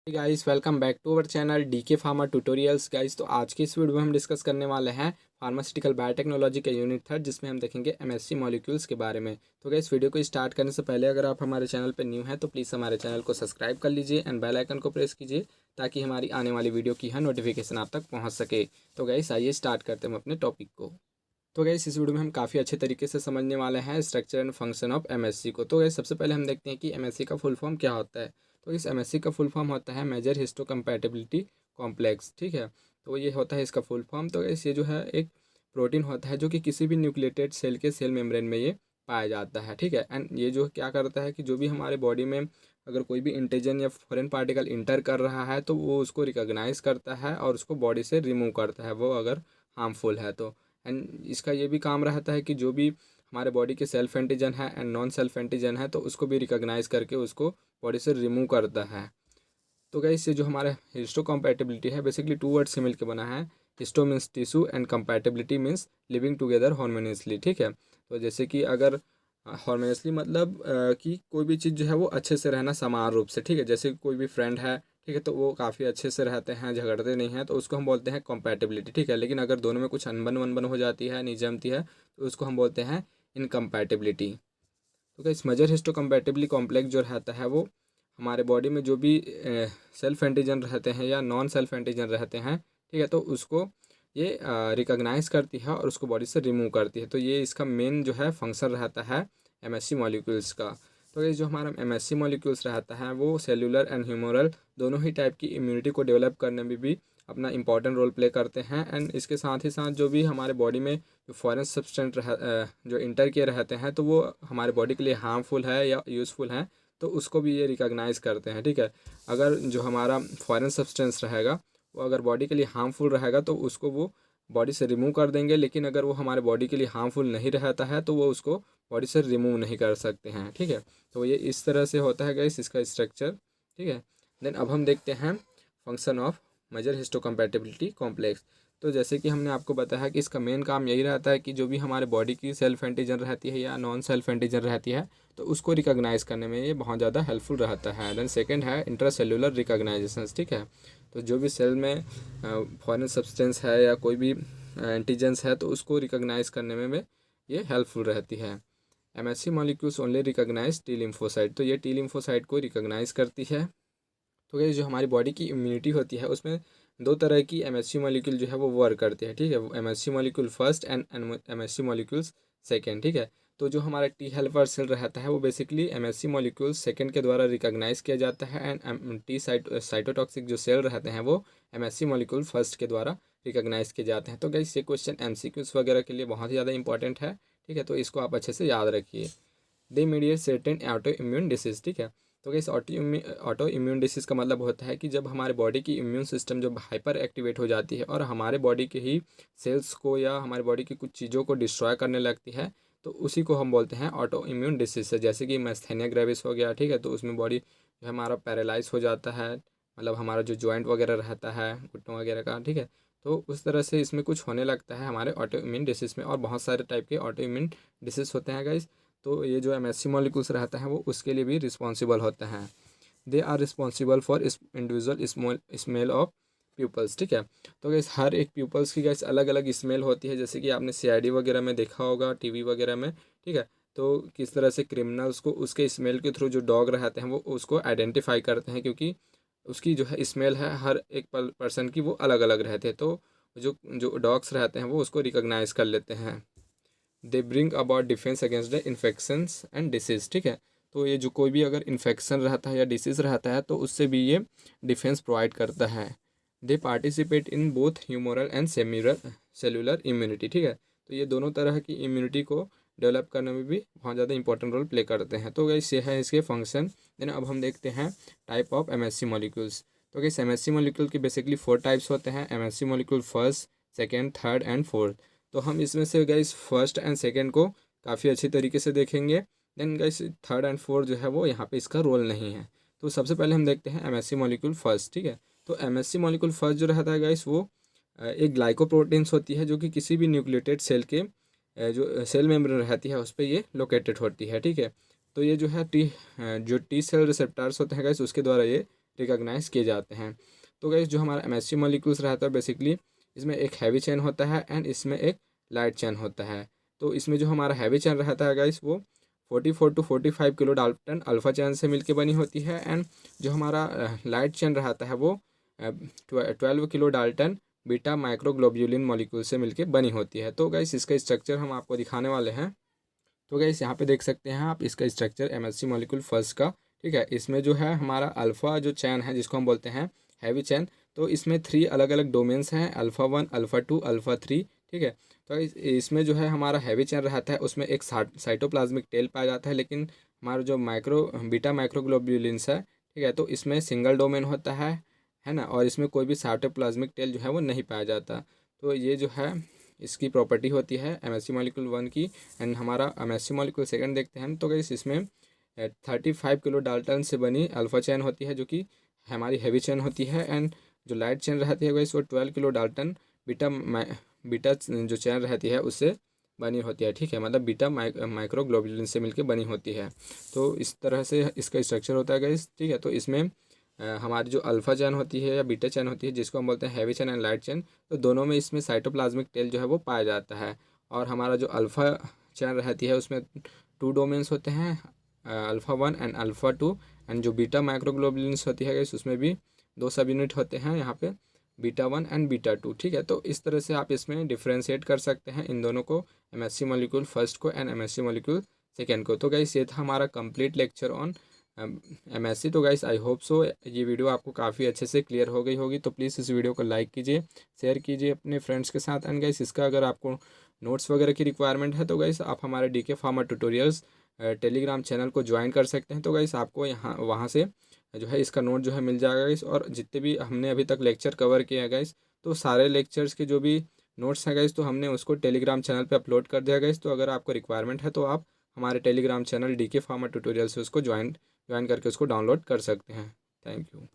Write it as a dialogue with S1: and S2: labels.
S1: Guys welcome back to our channel DK pharma tutorials guys. तो आज की इस वीडियो में हम डिस्कस करने वाले हैं फार्मास्यूटिकल बायोटेक्नोलॉजी का यूनिट 3 जिसमें हम देखेंगे एमएससी मॉलिक्यूल्स के बारे में। तो गाइस वीडियो को स्टार्ट करने से पहले अगर आप हमारे चैनल पर न्यू हैं तो प्लीज़ हमारे चैनल को सब्सक्राइब कर लीजिए एंड बेल आइकन को प्रेस कीजिए ताकि हमारी आने वाली वीडियो की हर नोटिफिकेशन आप तक पहुँच सके। तो गाइस आइए स्टार्ट करते हैं हम अपने टॉपिक को। तो गाइस इस वीडियो में हम काफ़ी अच्छे तरीके से समझने वाले हैं structure and function of MSc को। तो गाइस सबसे पहले हम देखते हैं कि एमएससी का फुल फॉर्म क्या होता है। तो इस एमएससी का फुल फॉर्म होता है मेजर हिस्टोकम्पैटिबिलिटी कॉम्प्लेक्स, ठीक है। तो ये होता है इसका फुल फॉर्म। तो गाइस ये जो है एक प्रोटीन होता है जो कि किसी भी न्यूक्लिएटेड सेल के सेल मेम्ब्रेन में ये पाया जाता है, ठीक है। एंड ये जो क्या करता है कि जो भी हमारे बॉडी में अगर कोई भी इंटेजन या फॉरेन पार्टिकल इंटर कर रहा है तो वो उसको रिकॉग्नाइज करता है और उसको बॉडी से रिमूव करता है वो अगर हार्मफुल है तो। एंड इसका ये भी काम रहता है कि जो भी हमारे बॉडी के सेल्फ एंटीजन है एंड नॉन सेल्फ एंटीजन है तो उसको भी रिकॉग्नाइज करके उसको बॉडी से रिमूव करता है। तो गाइस ये जो हमारा हिस्टोकम्पैटिबिलिटी है बेसिकली टू वर्ड से मिलकर बना है। Histo means tissue and compatibility means living together harmoniously, ठीक है। तो जैसे कि अगर हार्मोनियसली मतलब कि कोई भी चीज़ जो है वो अच्छे से रहना समान रूप से, ठीक है। जैसे कोई भी फ्रेंड है, ठीक है, तो वो काफ़ी अच्छे से रहते हैं, झगड़ते नहीं हैं, तो उसको हम बोलते हैं कंपैटिबिलिटी, ठीक है। लेकिन अगर दोनों में कुछ अनबन वनबन हो जाती है, नहीं जमती है, तो उसको हम बोलते हैं इनकम्पैटिबिलिटी। तो क्या इस मेजर हिस्टोकम्पैटिबिलिटी कॉम्प्लेक्स जो रहता है वो हमारे बॉडी में जो भी सेल्फ एंटीजन रहते हैं या नॉन सेल्फ एंटीजन रहते हैं, ठीक है, तो उसको ये रिकॉग्नाइज करती है और उसको बॉडी से रिमूव करती है। तो ये इसका मेन जो है फंक्शन रहता है एमएससी मॉलिक्यूल्स का। तो ये जो हमारा एमएससी मॉलिक्यूल्स रहता है वो सेल्यूलर एंड ह्यूमरल दोनों ही टाइप की इम्यूनिटी को डेवलप करने में भी अपना इंपॉर्टेंट रोल प्ले करते हैं। एंड इसके साथ ही साथ जो भी हमारे बॉडी में जो फॉरेन सब्सटेंस जो इंटर किए रहते हैं तो वो हमारे बॉडी के लिए हार्मफुल है या यूज़फुल है तो उसको भी ये रिकॉग्नाइज करते हैं, ठीक है। अगर जो हमारा फॉरेन सब्सटेंस रहेगा वो अगर बॉडी के लिए हार्मफुल रहेगा तो उसको वो बॉडी से रिमूव कर देंगे, लेकिन अगर वो हमारे बॉडी के लिए हार्मफुल नहीं रहता है तो वो उसको बॉडी से रिमूव नहीं कर सकते हैं, ठीक है। तो ये इस तरह से होता है गाइस इसका स्ट्रक्चर, ठीक है। देन अब हम देखते हैं function of major histocompatibility complex. तो जैसे कि हमने आपको बताया कि इसका मेन काम यही रहता है कि जो भी हमारे बॉडी की सेल्फ एंटीजन रहती है या नॉन सेल्फ एंटीजन रहती है तो उसको रिकॉग्नाइज करने में ये बहुत ज़्यादा हेल्पफुल रहता है। देन सेकंड है इंट्रासेल्युलर रिकॉग्नाइजेशन, ठीक है। तो जो भी सेल में फॉरेन सब्सटेंस है या कोई भी एंटीजेंस है तो उसको रिकॉग्नाइज करने में ये हेल्पफुल रहती है। MSC molecules only recognise T lymphocyte, तो ये टी लिम्फोसाइट को रिकॉग्नाइज करती है। तो ये जो हमारी बॉडी की इम्यूनिटी होती है उसमें दो तरह की एमएससी मॉलिक्यूल जो है वो वर्क करते हैं, ठीक है। MSc molecule first and MSc molecules second, ठीक है। तो जो हमारा टी हेल्पर सेल रहता है वो बेसिकली एमएससी मॉलिक्यूल सेकेंड के द्वारा रिकॉग्नाइज किया जाता है एंड टी साइटोटॉक्सिक जो सेल रहते हैं वो एमएससी मॉलिक्यूल फर्स्ट के द्वारा रिकॉग्नाइज किए जाते हैं। तो गाइस ये क्वेश्चन एमसीक्यूज वगैरह के लिए बहुत ही ज़्यादा इंपॉर्टेंट है, ठीक है। तो इसको आप अच्छे से याद रखिए। They mediate certain autoimmune disease, ठीक है। तो इस ऑटो इम्यून डिसीज़ का मतलब होता है कि जब हमारे बॉडी की इम्यून सिस्टम जब हाइपर एक्टिवेट हो जाती है और हमारे बॉडी के ही सेल्स को या हमारे बॉडी की कुछ चीज़ों को डिस्ट्रॉय करने लगती है तो उसी को हम बोलते हैं ऑटो इम्यून डिसीज है। जैसे कि मैस्थेनिया ग्रेविस हो गया, ठीक है। तो उसमें बॉडी जो है हमारा पैरालाइज हो जाता है, मतलब हमारा जो जॉइंट वगैरह रहता है घुटनों वगैरह का, ठीक है। तो उस तरह से इसमें कुछ होने लगता है हमारे ऑटो इम्यून डिसीज़ में, और बहुत सारे टाइप के ऑटो इम्यून डिसीज़ होते हैं गाइज। तो ये जो एमएससी मॉलिक्यूल्स रहता है वो उसके लिए भी रिस्पॉन्सिबल होता है। They are responsible for individual smell of pupils, ठीक है। तो गैस हर एक प्यूपल्स की गैस अलग अलग स्मेल होती है, जैसे कि आपने सीआईडी वगैरह में देखा होगा, टीवी वगैरह में, ठीक है। तो किस तरह से क्रिमिनल्स को उसके स्मेल के थ्रू जो डॉग रहते हैं वो उसको आइडेंटिफाई करते हैं, क्योंकि उसकी जो है स्मेल है हर एक पर्सन की वो अलग अलग रहते हैं। तो जो जो डॉग्स रहते हैं वो उसको रिकॉग्नाइज कर लेते हैं। They bring about defence against the infections and disease, ठीक है। तो ये जो कोई भी अगर इन्फेक्शन रहता है या डिसीज़ रहता है तो उससे भी ये डिफेंस प्रोवाइड करता है। They participate in both humoral and cellular immunity, ठीक है। तो ये दोनों तरह की इम्यूनिटी को डेवलप करने में भी बहुत ज़्यादा इंपॉर्टेंट रोल प्ले करते हैं। तो गाइस ये है इसके फंक्शन। देन अब हम देखते हैं टाइप ऑफ एमएससी मॉलिक्यूल्स। तो गाइस एमएससी मॉलिक्यूल के बेसिकली 4 टाइप्स होते हैं, MSc molecule first, second, third and fourth. तो हम इसमें से गाइस फर्स्ट एंड सेकेंड को काफ़ी अच्छी तरीके से देखेंगे। Then guys third and fourth जो है वो यहाँ पे इसका रोल नहीं है। तो सबसे पहले हम देखते हैं एमएससी मॉलिक्यूल फर्स्ट, ठीक है। तो एमएससी मॉलिक्यूल फर्स्ट जो रहता है गाइस वो एक ग्लाइकोप्रोटीन्स होती है जो कि किसी भी न्यूक्लिएटेड सेल के जो सेल मेम्ब्रेन रहती है उस पर ये लोकेटेड होती है, ठीक है। तो ये जो है टी सेल रिसेप्टर्स होते हैं गाइस उसके द्वारा ये रिकॉग्नाइज किए जाते हैं। तो गाइस जो हमारा MSC मॉलिक्यूल्स रहता है बेसिकली इसमें एक हैवी चेन होता है एंड इसमें एक लाइट चेन होता है। तो इसमें जो हमारा हैवी चेन रहता है गाइस वो 44 to 45 kilo Dalton alpha chain से मिलके बनी होती है एंड जो हमारा लाइट चेन रहता है वो 12 किलो डाल्टन बीटा माइक्रोग्लोब्यूलिन मॉलिक्यूल से मिलके बनी होती है। तो गाइस इसका स्ट्रक्चर हम आपको दिखाने वाले हैं। तो गाइस यहाँ पे देख सकते हैं आप इसका स्ट्रक्चर MSC मॉलिक्यूल फर्स्ट का, ठीक है। इसमें जो है हमारा अल्फ़ा जो चैन है जिसको हम बोलते हैं हैवी चैन, तो इसमें 3 अलग अलग डोमेन्स हैं, अल्फ़ा 1, अल्फ़ा 2, अल्फ़ा 3, ठीक है। तो इसमें जो है हमारा हैवी चैन रहता है उसमें एक साइटोप्लाज्मिक टेल पाया जाता है, लेकिन हमारा जो बीटा माइक्रोग्लोब्यूलिन्स है, ठीक है, तो इसमें सिंगल डोमेन होता है ना, और इसमें कोई भी साइटोप्लाज्मिक टेल जो है वो नहीं पाया जाता। तो ये जो है इसकी प्रॉपर्टी होती है MSC मॉलिक्यूल 1 की। एंड हमारा MSC मॉलिक्यूल सेकंड देखते हैं तो गाइस इसमें 35 किलो डाल्टन से बनी अल्फ़ा चैन होती है जो कि हमारी हैवी चैन होती है एंड जो लाइट चैन रहती है गाइस वो 12 किलो डाल्टन बीटा जो चैन रहती है उससे बनी होती है, ठीक है, मतलब बीटा माइक्रोग्लोब्यूलिन से मिलकर बनी होती है। तो इस तरह से इसका स्ट्रक्चर होता है गाइस, ठीक है। तो इसमें हमारी जो अल्फ़ा चैन होती है या बीटा चैन होती है जिसको हम बोलते हैं heavy chain and light chain, तो दोनों में इसमें साइटोप्लाज्मिक टेल जो है वो पाया जाता है। और हमारा जो अल्फ़ा चैन रहती है उसमें 2 डोमेन्स होते हैं, अल्फ़ा 1 एंड अल्फ़ा 2, एंड जो बीटा माइक्रोग्लोब्यूलिन्स होती है गाइस उसमें भी 2 सब यूनिट होते हैं यहाँ पे, बीटा 1 एंड बीटा 2, ठीक है। तो इस तरह से आप इसमें डिफ्रेंशिएट कर सकते हैं इन दोनों को, MSC मॉलिक्यूल फर्स्ट को एंड MSC मॉलिक्यूल सेकेंड को। तो गाइस ये था हमारा कंप्लीट लेक्चर ऑन MSC। तो गाइस आई होप सो ये वीडियो आपको काफ़ी अच्छे से क्लियर हो गई होगी। तो प्लीज़ इस वीडियो को लाइक कीजिए, शेयर कीजिए अपने फ्रेंड्स के साथ। एंड गाइस इसका अगर आपको नोट्स वगैरह की रिक्वायरमेंट है तो गाइस आप हमारे DK pharma tutorials Telegram channel को ज्वाइन कर सकते हैं। तो गाइस आपको यहाँ वहाँ से जो है इसका नोट जो है मिल जाएगा गाइस। और जितने भी हमने अभी तक लेक्चर कवर किए हैं गाइस, तो सारे लेक्चर्स के जो भी नोट्स हैं गाइस तो हमने उसको टेलीग्राम चैनल पे अपलोड कर दिया गाइस। तो अगर आपको रिक्वायरमेंट है तो आप हमारे Telegram channel DK pharma tutorial से उसको ज्वाइन करके उसको डाउनलोड कर सकते हैं। Thank you.